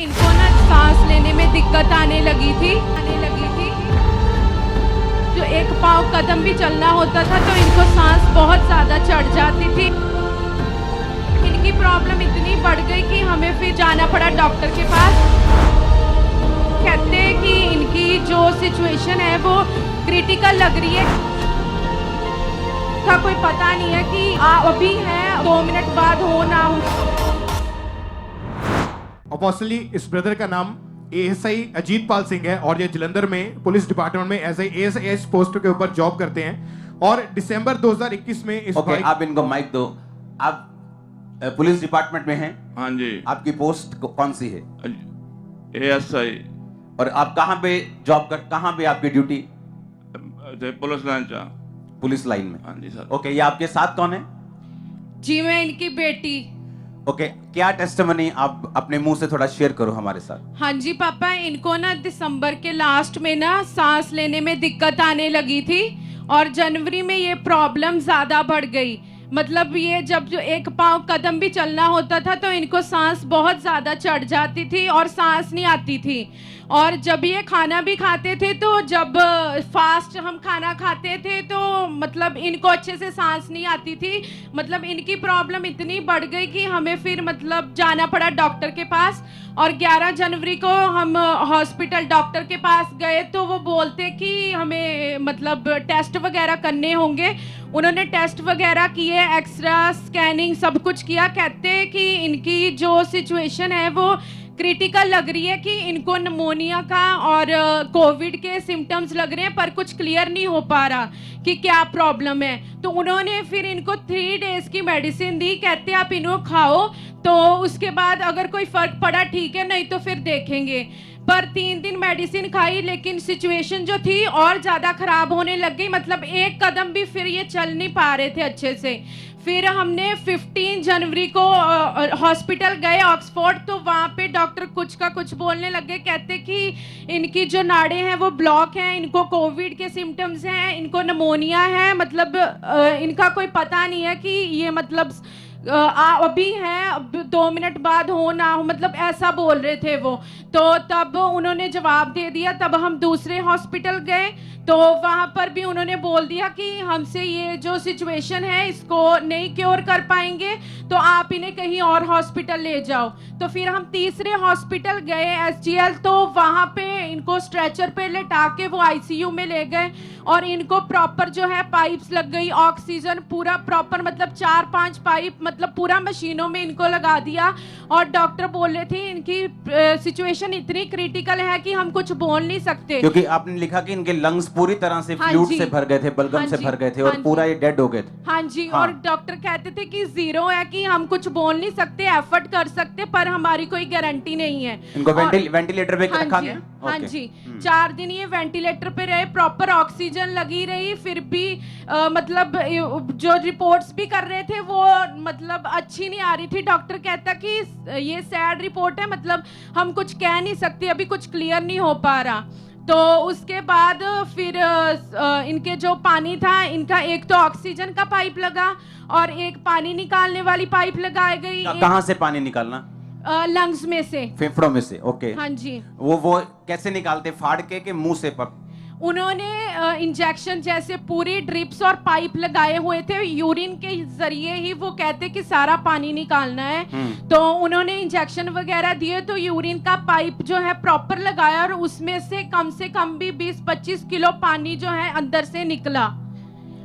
इनको ना सांस लेने में दिक्कत आने लगी थी। जो एक पाँव कदम भी चलना होता था तो इनको सांस बहुत ज़्यादा चढ़ जाती थी। इनकी प्रॉब्लम इतनी बढ़ गई कि हमें फिर जाना पड़ा डॉक्टर के पास। कहते हैं कि इनकी जो सिचुएशन है वो क्रिटिकल लग रही है। का कोई पता नहीं है कि अभी है 2 मिनट बाद हो ना हो। ऑब्वियसली इस ब्रदर का नाम एएसआई अजीत पाल सिंह है और ये जलंधर में पुलिस डिपार्टमेंट में एज एएसआई पोस्ट के ऊपर जॉब करते हैं और दिसंबर 2021 में इस आप इनको माइक दो। आप पुलिस डिपार्टमेंट में हैं? हाँ जी। आपकी पोस्ट कौन सी है? एएसआई। और आप कहाँ पे जॉब कर, कहाँ पे आपकी ड्यूटी? पुलिस लाइन जा। पुलिस लाइन में। हाँ जी सर। ओके, ये आपके साथ कौन है? जी मैं इनकी बेटी। ओके, क्या टेस्टिमनी आप अपने मुंह से थोड़ा शेयर करो हमारे साथ। हाँ जी पापा, इनको ना दिसंबर के लास्ट में ना सांस लेने में दिक्कत आने लगी थी और जनवरी में ये प्रॉब्लम ज्यादा बढ़ गई। मतलब ये जब जो एक पाँव कदम भी चलना होता था तो इनको सांस बहुत ज़्यादा चढ़ जाती थी और सांस नहीं आती थी। और जब ये खाना भी खाते थे तो जब फास्ट हम खाना खाते थे तो मतलब इनको अच्छे से सांस नहीं आती थी। मतलब इनकी प्रॉब्लम इतनी बढ़ गई कि हमें फिर मतलब जाना पड़ा डॉक्टर के पास। और 11 जनवरी को हम हॉस्पिटल डॉक्टर के पास गए तो वो बोलते कि हमें मतलब टेस्ट वगैरह करने होंगे। उन्होंने टेस्ट वगैरह किए, एक्सरा स्कैनिंग सब कुछ किया। कहते हैं कि इनकी जो सिचुएशन है वो क्रिटिकल लग रही है कि इनको निमोनिया का और कोविड के सिम्टम्स लग रहे हैं पर कुछ क्लियर नहीं हो पा रहा कि क्या प्रॉब्लम है। तो उन्होंने फिर इनको 3 डेज की मेडिसिन दी। कहते आप इनको खाओ तो उसके बाद अगर कोई फर्क पड़ा ठीक है, नहीं तो फिर देखेंगे। पर 3 दिन मेडिसिन खाई लेकिन सिचुएशन जो थी और ज़्यादा ख़राब होने लग गई। मतलब एक कदम भी फिर ये चल नहीं पा रहे थे अच्छे से। फिर हमने 15 जनवरी को हॉस्पिटल गए ऑक्सफोर्ड, तो वहाँ पे डॉक्टर कुछ का कुछ बोलने लगे। कहते कि इनकी जो नाड़ें हैं वो ब्लॉक हैं, इनको कोविड के सिम्टम्स हैं, इनको निमोनिया है। मतलब इनका कोई पता नहीं है कि ये मतलब अभी है 2 मिनट बाद हो ना हो, मतलब ऐसा बोल रहे थे वो। तो तब उन्होंने जवाब दे दिया। तब हम दूसरे हॉस्पिटल गए तो वहाँ पर भी उन्होंने बोल दिया कि हमसे ये जो सिचुएशन है इसको नहीं क्योर कर पाएंगे, तो आप इन्हें कहीं और हॉस्पिटल ले जाओ। तो फिर हम तीसरे हॉस्पिटल गए एसजीएल, तो वहाँ पे इनको स्ट्रेचर पे लेटा के वो आईसीयू में ले गए और इनको प्रॉपर जो है पाइप्स लग गई, ऑक्सीजन पूरा प्रॉपर, मतलब 4-5 पाइप मतलब पूरा मशीनों में इनको लगा दिया। और डॉक्टर बोल रहे थे इनकी सिचुएशन इतनी क्रिटिकल है कि हम कुछ बोल नहीं सकते। क्योंकि आपने लिखा कि इनके लंग्स पूरी तरह से फ्लूइड से भर गए थे, बलगम से भर गए थे और पूरा ये डेड हो गए थे। हाँ जी। और डॉक्टर कहते थे कि 0 है, कि हम कुछ बोल नहीं सकते, एफर्ट कर सकते पर हमारी कोई गारंटी नहीं है। इनको वेंटिलेटर पे रखा गया? हाँ जी। 4 दिन ये वेंटिलेटर पे रहे, प्रॉपर ऑक्सीजन लगी रही। फिर भी मतलब जो रिपोर्ट्स भी कर रहे थे वो मतलब अच्छी नहीं आ रही थी। डॉक्टर कहता कि ये सैड रिपोर्ट है, मतलब हम कुछ कह नहीं सकते, अभी कुछ क्लियर नहीं हो पा रहा। तो उसके बाद फिर इनके जो पानी था, इनका एक तो ऑक्सीजन का पाइप लगा और एक पानी निकालने वाली पाइप लगाई गई। कहाँ से पानी निकालना? लंग्स में से, फेफड़ों में से। ओके। हाँ जी। वो कैसे निकालते? फाड़ के मुंह से? उन्होंने इंजेक्शन जैसे पूरी ड्रिप्स और पाइप लगाए हुए थे, यूरिन के जरिए ही वो कहते कि सारा पानी निकालना है। तो उन्होंने इंजेक्शन वगैरह दिए तो यूरिन का पाइप जो है प्रॉपर लगाया और उसमें से कम भी 20-25 किलो पानी जो है अंदर से निकला।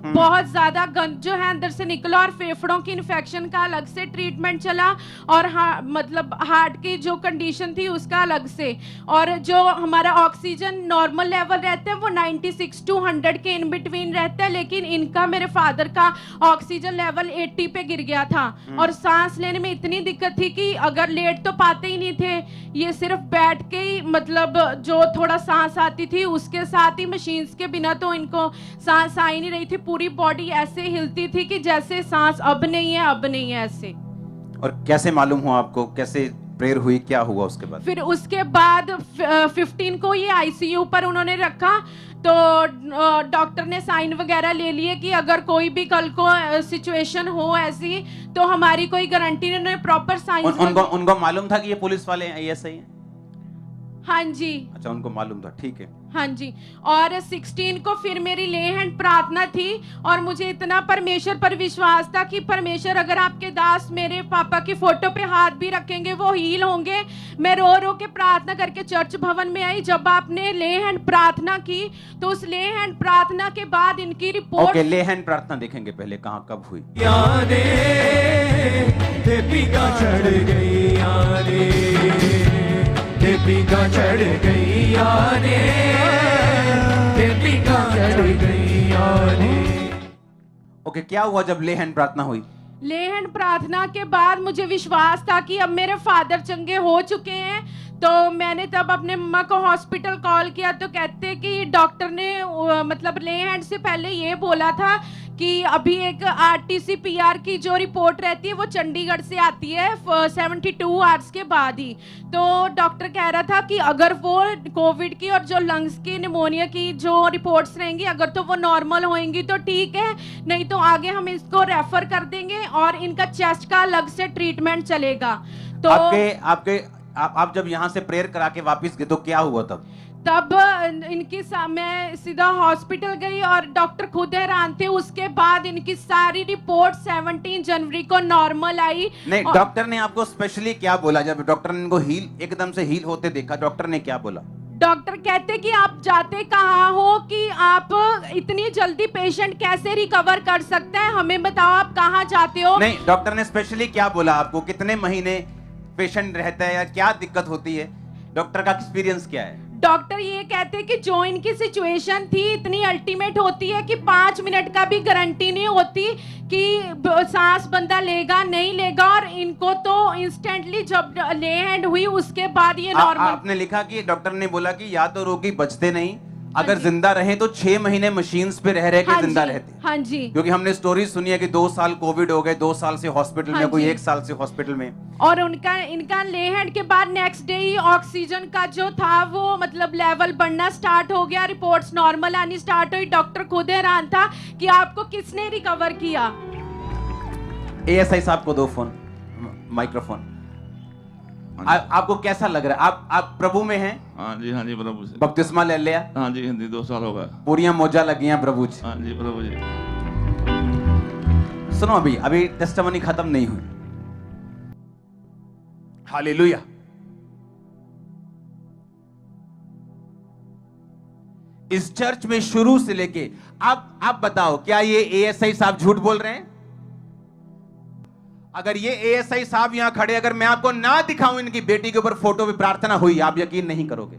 बहुत ज्यादा गंद जो है अंदर से निकला और फेफड़ों की इन्फेक्शन का अलग से ट्रीटमेंट चला और मतलब हार्ट की जो कंडीशन थी उसका अलग से। और जो हमारा ऑक्सीजन नॉर्मल लेवल रहता है वो 96 to 100 के इन बिटवीन रहता है, लेकिन इनका, मेरे फादर का ऑक्सीजन लेवल 80 पे गिर गया था। और सांस लेने में इतनी दिक्कत थी कि अगर लेट तो पाते ही नहीं थे, ये सिर्फ बैठ के ही मतलब जो थोड़ा सांस आती थी उसके साथ ही, मशीन्स के बिना तो इनको सांस आ ही नहीं रही थी। पूरी बॉडी ऐसे हिलती थी कि जैसे सांस अब नहीं है, अब नहीं है, ऐसे। और कैसे मालूम हुआ आपको? कैसे प्रेयर हुई? क्या हुआ उसके बाद? फिर उसके बाद 15 को ये आईसीयू पर उन्होंने रखा तो डॉक्टर ने साइन वगैरह ले लिए कि अगर कोई भी कल को सिचुएशन हो ऐसी तो हमारी कोई गारंटी नहीं। उन्होंने प्रॉपर साइन। उनको मालूम था कि ये पुलिस वाले हैं, ऐसा ही है? हाँ जी, अच्छा, उनको मालूम था, ठीक है। हाँ जी। और 16 को फिर मेरी ले हैंड प्रार्थना थी और मुझे इतना परमेश्वर पर विश्वास था कि परमेश्वर अगर आपके दास मेरे पापा की फोटो पे हाथ भी रखेंगे वो हील होंगे। मैं रो रो के प्रार्थना करके चर्च भवन में आई। जब आपने ले हैंड प्रार्थना की तो उस ले हैंड प्रार्थना के बाद इनकी रिपोर्ट ओके, ले हैंड प्रार्थना देखेंगे पहले, कहाँ कब हुई। दीपिका चढ़ गई यारे, दीपिका चढ़ गई यारे, दीपिका चढ़ गई यारे। ओके, क्या हुआ जब ले हैंड प्रार्थना हुई। ले हैंड प्रार्थना के बाद मुझे विश्वास था कि अब मेरे फादर चंगे हो चुके हैं। तो मैंने तब अपने मम्मा को हॉस्पिटल कॉल किया तो कहते कि डॉक्टर ने मतलब ले हैंड से पहले ये बोला था कि अभी एक आरटीसी पीआर की जो रिपोर्ट रहती है वो चंडीगढ़ से आती है 72 आवर्स के बाद ही। तो डॉक्टर कह रहा था कि अगर वो कोविड की और जो लंग्स की निमोनिया की जो रिपोर्ट्स रहेंगी अगर तो वो नॉर्मल होंगी तो ठीक है, नहीं तो आगे हम इसको रेफर कर देंगे और इनका चेस्ट का अलग से ट्रीटमेंट चलेगा। तो आप जब यहाँ से प्रेयर करा के वापिस गए तो क्या हुआ तब इनकी मैं सीधा हॉस्पिटल गई और डॉक्टर खुद हैरान थे। उसके बाद इनकी सारी रिपोर्ट 17 जनवरी को नॉर्मल आई। नहीं, डॉक्टर ने आपको स्पेशली क्या बोला जब डॉक्टर ने इनको एकदम से हील होते देखा? डॉक्टर ने क्या बोला? डॉक्टर कहते कि आप जाते कहाँ हो कि आप इतनी जल्दी पेशेंट कैसे रिकवर कर सकता है, हमें बताओ आप कहाँ जाते हो। नहीं, डॉक्टर ने स्पेशली क्या बोला आपको? कितने महीने पेशेंट रहता है या क्या दिक्कत होती है? डॉक्टर का एक्सपीरियंस क्या है? डॉक्टर ये कहते कि जो इनकी सिचुएशन थी इतनी अल्टीमेट होती है कि 5 मिनट का भी गारंटी नहीं होती कि सांस बंदा लेगा नहीं लेगा। और इनको तो इंस्टेंटली जब ले हैंड हुई उसके बाद ये नॉर्मल। आपने लिखा कि डॉक्टर ने बोला कि या तो रोगी बचते नहीं, अगर जिंदा रहे तो 6 महीने मशीन्स पे रह के जिंदा रहते। हाँ जी, क्योंकि हमने स्टोरी सुनी है कि 2 साल कोविड हो गए, 2 साल से हॉस्पिटल में, कोई 1 साल से हॉस्पिटल में। और इनका ले हैंड के बाद नेक्स्ट डे ही ऑक्सीजन का जो था वो मतलब लेवल बढ़ना स्टार्ट हो गया, रिपोर्ट्स नॉर्मल आनी स्टार्ट हुई। डॉक्टर खुद हैरान था कि आपको किसने रिकवर किया। एएसआई साहब को दो फोन, माइक्रोफोन। आपको कैसा लग रहा है? आप प्रभु में हैं? हाँ जी, हाँ जी प्रभु से। बपतिस्मा ले लिया? हाँ जी, हिंदी 2 साल हो गए। पूरियां मौजा लगी हैं प्रभु जी। हाँ जी प्रभु जी। सुनो, अभी टेस्टिमनी खत्म नहीं हुई। हालेलुया। इस चर्च में शुरू से लेके आप बताओ, क्या ये एएसआई साहब झूठ बोल रहे हैं? अगर ये एएसआई साहब यहां खड़े, अगर मैं आपको ना दिखाऊं इनकी बेटी के ऊपर फोटो पे प्रार्थना हुई, आप यकीन नहीं करोगे।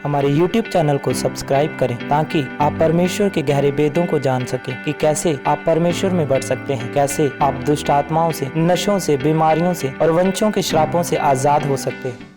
हमारे YouTube चैनल को सब्सक्राइब करें ताकि आप परमेश्वर के गहरे भेदों को जान सकें कि कैसे आप परमेश्वर में बढ़ सकते हैं, कैसे आप दुष्ट आत्माओं से, नशों से, बीमारियों से और वंशों के श्रापों से आजाद हो सकते हैं।